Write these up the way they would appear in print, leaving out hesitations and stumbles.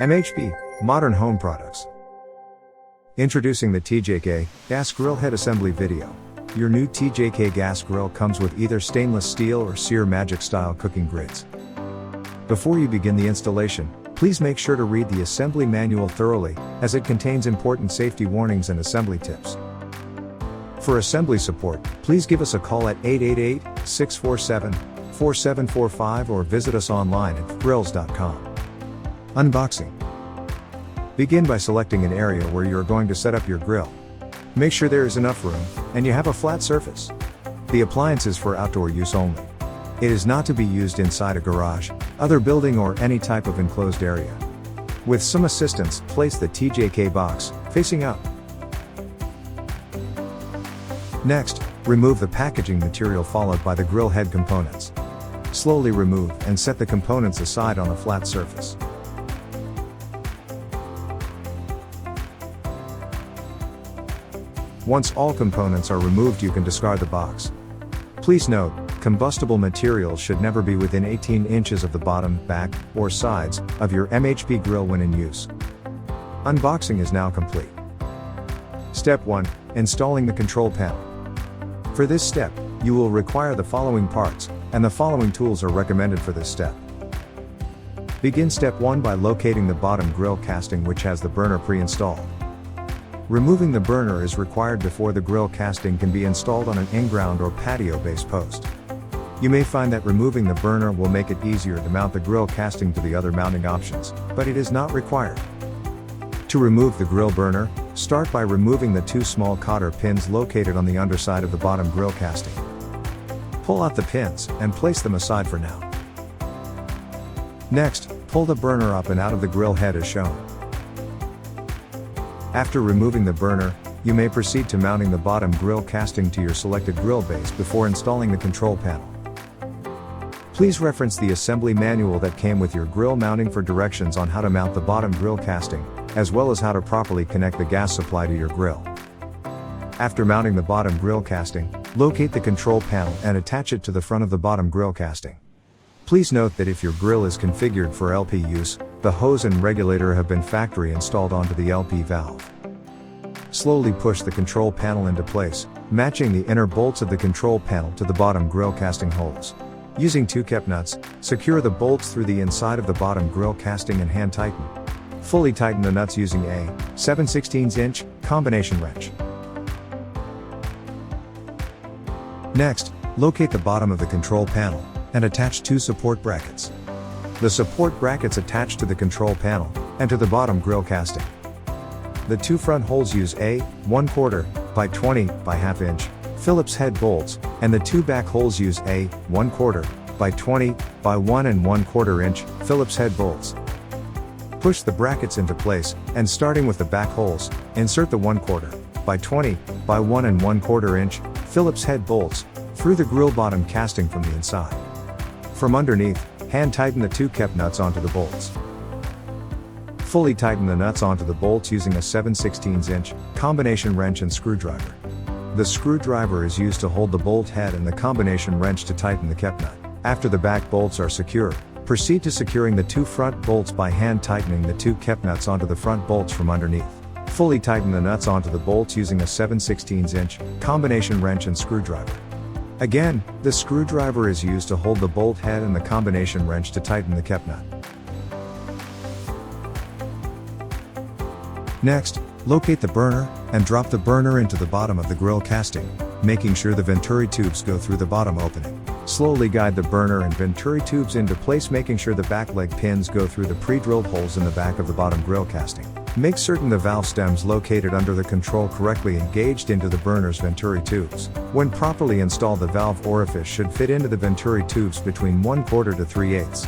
MHP, Modern Home Products. Introducing the TJK Gas Grill Head Assembly video. Your new TJK Gas Grill comes with either stainless steel or Sear Magic style cooking grids. Before you begin the installation, please make sure to read the assembly manual thoroughly, as it contains important safety warnings and assembly tips. For assembly support, please give us a call at 888-647-4745 or visit us online at grills.com. Unboxing. Begin by selecting an area where you are going to set up your grill. Make sure there is enough room, and you have a flat surface. The appliance is for outdoor use only. It is not to be used inside a garage, other building or any type of enclosed area. With some assistance, place the TJK box, facing up. Next, remove the packaging material followed by the grill head components. Slowly remove and set the components aside on a flat surface. Once all components are removed, you can discard the box. Please note, combustible materials should never be within 18 inches of the bottom, back, or sides of your MHP grill when in use. Unboxing is now complete. Step 1. Installing the control panel. For this step, you will require the following parts, and the following tools are recommended for this step. Begin step 1 by locating the bottom grill casting, which has the burner pre-installed. Removing the burner is required before the grill casting can be installed on an in-ground or patio-based post. You may find that removing the burner will make it easier to mount the grill casting to the other mounting options, but it is not required. To remove the grill burner, start by removing the two small cotter pins located on the underside of the bottom grill casting. Pull out the pins, and place them aside for now. Next, pull the burner up and out of the grill head as shown. After removing the burner, you may proceed to mounting the bottom grill casting to your selected grill base before installing the control panel. Please reference the assembly manual that came with your grill mounting for directions on how to mount the bottom grill casting, as well as how to properly connect the gas supply to your grill. After mounting the bottom grill casting, locate the control panel and attach it to the front of the bottom grill casting. Please note that if your grill is configured for LP use, the hose and regulator have been factory installed onto the LP valve. Slowly push the control panel into place, matching the inner bolts of the control panel to the bottom grill casting holes. Using two kept nuts, secure the bolts through the inside of the bottom grill casting and hand tighten. Fully tighten the nuts using a 7/16" combination wrench. Next, locate the bottom of the control panel and attach two support brackets. The support brackets attach to the control panel and to the bottom grill casting. The two front holes use a 1/4 by 20 by ½ inch Phillips head bolts, and the two back holes use a 1/4 by 20 by 1 1/4 inch Phillips head bolts. Push the brackets into place, and starting with the back holes, insert the 1/4 by 20 by 1 1/4 inch Phillips head bolts through the grill bottom casting from the inside. From underneath, hand tighten the two kept nuts onto the bolts. Fully tighten the nuts onto the bolts using a 7/16" combination wrench and screwdriver. The screwdriver is used to hold the bolt head and the combination wrench to tighten the kept nut. After the back bolts are secure, proceed to securing the two front bolts by hand tightening the two kept nuts onto the front bolts from underneath. Fully tighten the nuts onto the bolts using a 7/16" combination wrench and screwdriver. Again, the screwdriver is used to hold the bolt head and the combination wrench to tighten the kept nut. Next, locate the burner, and drop the burner into the bottom of the grill casting, making sure the venturi tubes go through the bottom opening. Slowly guide the burner and venturi tubes into place, making sure the back leg pins go through the pre-drilled holes in the back of the bottom grill casting. Make certain the valve stems located under the control correctly engaged into the burner's venturi tubes. When properly installed, the valve orifice should fit into the venturi tubes between 1/4 to 3/8.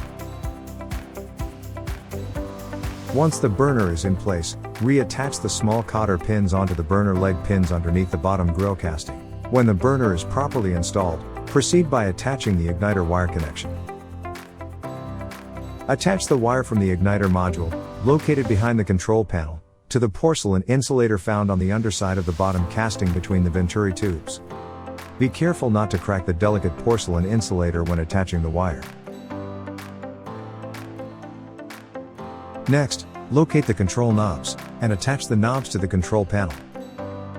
Once the burner is in place, reattach the small cotter pins onto the burner leg pins underneath the bottom grill casting. When the burner is properly installed, proceed by attaching the igniter wire connection. Attach the wire from the igniter module, located behind the control panel, to the porcelain insulator found on the underside of the bottom casting between the venturi tubes. Be careful not to crack the delicate porcelain insulator when attaching the wire. Next, Locate the control knobs, and attach the knobs to the control panel.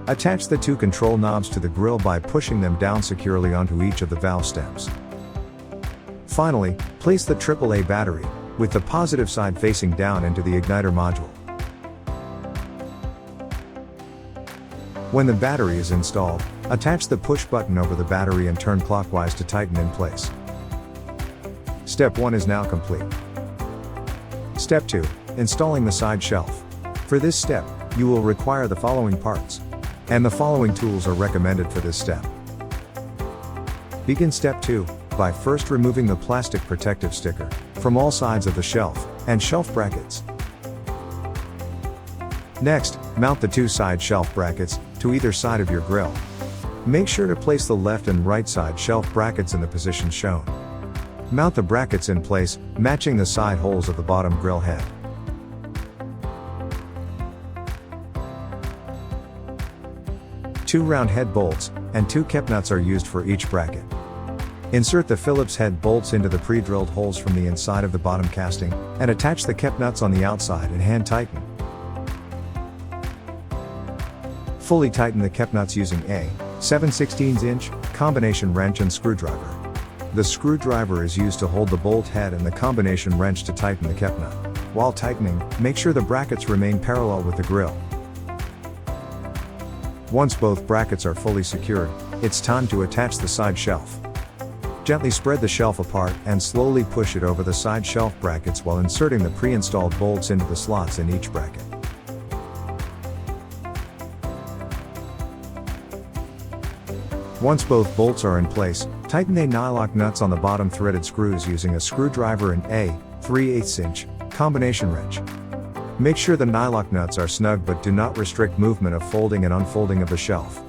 Attach the two control knobs to the grill by pushing them down securely onto each of the valve stems. Finally, place the AAA battery, with the positive side facing down, into the igniter module. When the battery is installed, attach the push button over the battery and turn clockwise to tighten in place. Step 1 is now complete. Step 2. Installing the side shelf. For this step, you will require the following parts. And the following tools are recommended for this step. Begin step 2, by first removing the plastic protective sticker from all sides of the shelf and shelf brackets. Next, mount the two side shelf brackets to either side of your grill. Make sure to place the left and right side shelf brackets in the positions shown. Mount the brackets in place, matching the side holes of the bottom grill head. Two round head bolts and two kept nuts are used for each bracket. Insert the Phillips head bolts into the pre-drilled holes from the inside of the bottom casting, and attach the kept nuts on the outside and hand tighten. Fully tighten the kept nuts using a 7/16" combination wrench and screwdriver. The screwdriver is used to hold the bolt head and the combination wrench to tighten the kept nut. While tightening, make sure the brackets remain parallel with the grill. Once both brackets are fully secured, it's time to attach the side shelf. Gently spread the shelf apart and slowly push it over the side shelf brackets while inserting the pre-installed bolts into the slots in each bracket. Once both bolts are in place, tighten the nylock nuts on the bottom threaded screws using a screwdriver and a 3/8" combination wrench. Make sure the nylock nuts are snug but do not restrict movement of folding and unfolding of the shelf.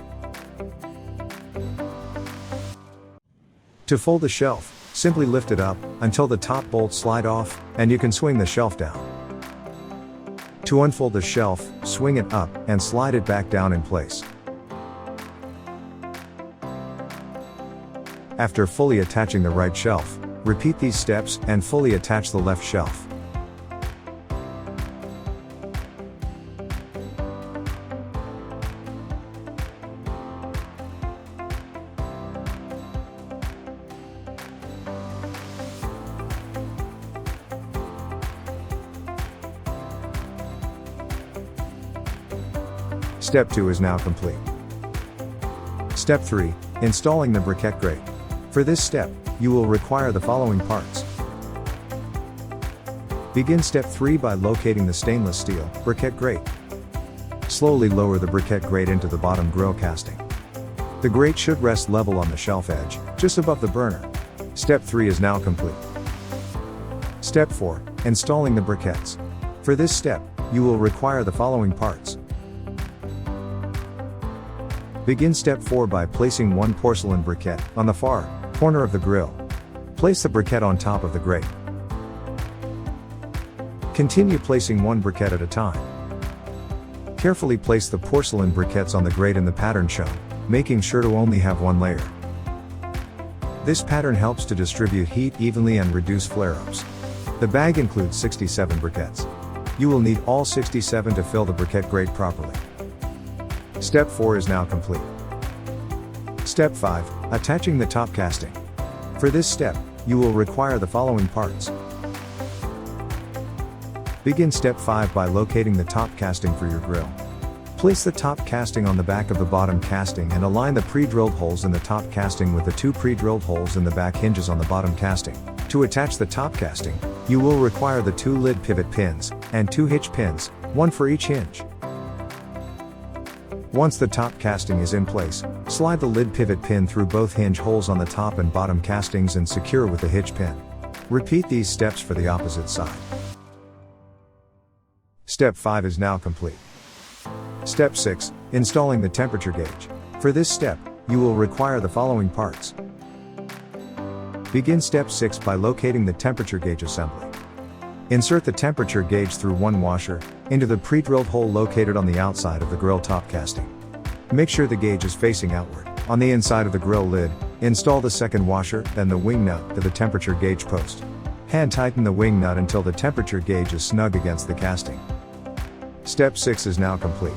To fold the shelf, simply lift it up until the top bolts slide off, and you can swing the shelf down. To unfold the shelf, swing it up and slide it back down in place. After fully attaching the right shelf, repeat these steps and fully attach the left shelf. Step 2 is now complete. Step 3, installing the briquette grate. For this step, you will require the following parts. Begin step 3 by locating the stainless steel briquette grate. Slowly lower the briquette grate into the bottom grill casting. The grate should rest level on the shelf edge, just above the burner. Step 3 is now complete. Step 4, installing the briquettes. For this step, you will require the following parts. Begin step 4 by placing one porcelain briquette on the far corner of the grill. Place the briquette on top of the grate. Continue placing one briquette at a time. Carefully place the porcelain briquettes on the grate in the pattern shown, making sure to only have one layer. This pattern helps to distribute heat evenly and reduce flare-ups. The bag includes 67 briquettes. You will need all 67 to fill the briquette grate properly. Step 4 is now complete. Step 5, attaching the top casting. For this step, you will require the following parts. Begin step 5 by locating the top casting for your grill. Place the top casting on the back of the bottom casting and align the pre-drilled holes in the top casting with the two pre-drilled holes in the back hinges on the bottom casting. To attach the top casting, you will require the two lid pivot pins and two hitch pins, one for each hinge. Once the top casting is in place, slide the lid pivot pin through both hinge holes on the top and bottom castings and secure with a hitch pin. Repeat these steps for the opposite side. Step 5 is now complete. Step 6, installing the temperature gauge. For this step, you will require the following parts. Begin step 6 by locating the temperature gauge assembly. Insert the temperature gauge through one washer into the pre-drilled hole located on the outside of the grill top casting. Make sure the gauge is facing outward. On the inside of the grill lid, install the second washer, then the wing nut to the temperature gauge post. Hand tighten the wing nut until the temperature gauge is snug against the casting. Step 6 is now complete.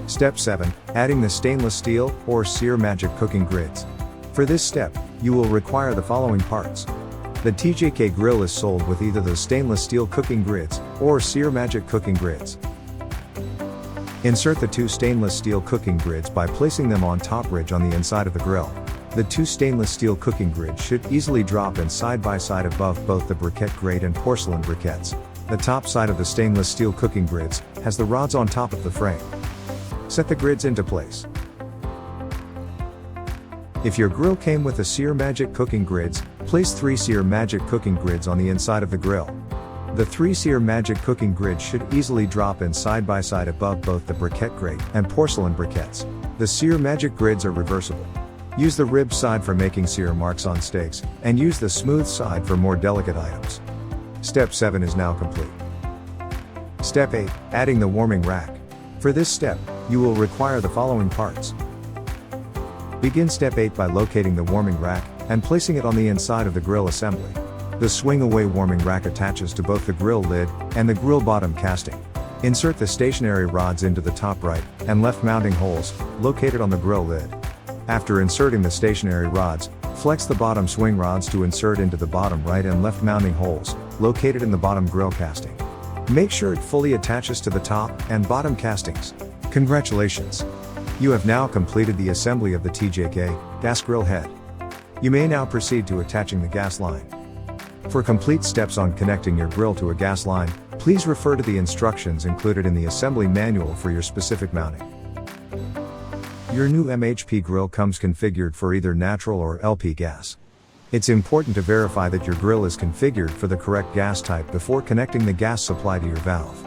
Step 7, adding the stainless steel or Sear Magic cooking grids. For this step, you will require the following parts. The TJK grill is sold with either the stainless steel cooking grids or Sear Magic cooking grids. Insert the 2 stainless steel cooking grids by placing them on top ridge on the inside of the grill. The 2 stainless steel cooking grids should easily drop in side by side above both the briquette grate and porcelain briquettes. The top side of the stainless steel cooking grids has the rods on top of the frame. Set the grids into place. If your grill came with the Sear Magic cooking grids, place 3 Sear Magic cooking grids on the inside of the grill. The 3 Sear Magic cooking grids should easily drop in side by side above both the briquette grate and porcelain briquettes. The Sear Magic grids are reversible. Use the ribbed side for making sear marks on steaks, and use the smooth side for more delicate items. Step 7 is now complete. Step 8, adding the warming rack. For this step, you will require the following parts. Begin step 8 by locating the warming rack and placing it on the inside of the grill assembly. The swing-away warming rack attaches to both the grill lid and the grill bottom casting. Insert the stationary rods into the top right and left mounting holes, located on the grill lid. After inserting the stationary rods, flex the bottom swing rods to insert into the bottom right and left mounting holes, located in the bottom grill casting. Make sure it fully attaches to the top and bottom castings. Congratulations! You have now completed the assembly of the TJK Gas Grill Head. You may now proceed to attaching the gas line. For complete steps on connecting your grill to a gas line, please refer to the instructions included in the assembly manual for your specific mounting. Your new MHP grill comes configured for either natural or LP gas. It's important to verify that your grill is configured for the correct gas type before connecting the gas supply to your valve.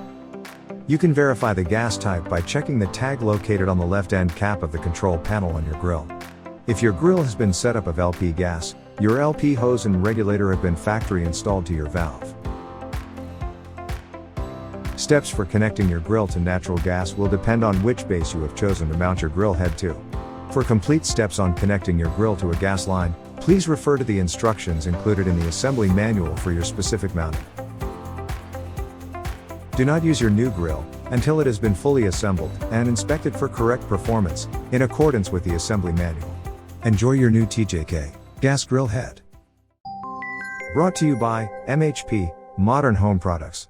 You can verify the gas type by checking the tag located on the left end cap of the control panel on your grill. If your grill has been set up of LP gas, your LP hose and regulator have been factory installed to your valve. Steps for connecting your grill to natural gas will depend on which base you have chosen to mount your grill head to. For complete steps on connecting your grill to a gas line, please refer to the instructions included in the assembly manual for your specific mounting. Do not use your new grill until it has been fully assembled and inspected for correct performance, in accordance with the assembly manual. Enjoy your new TJK Gas Grill Head. Brought to you by MHP Modern Home Products.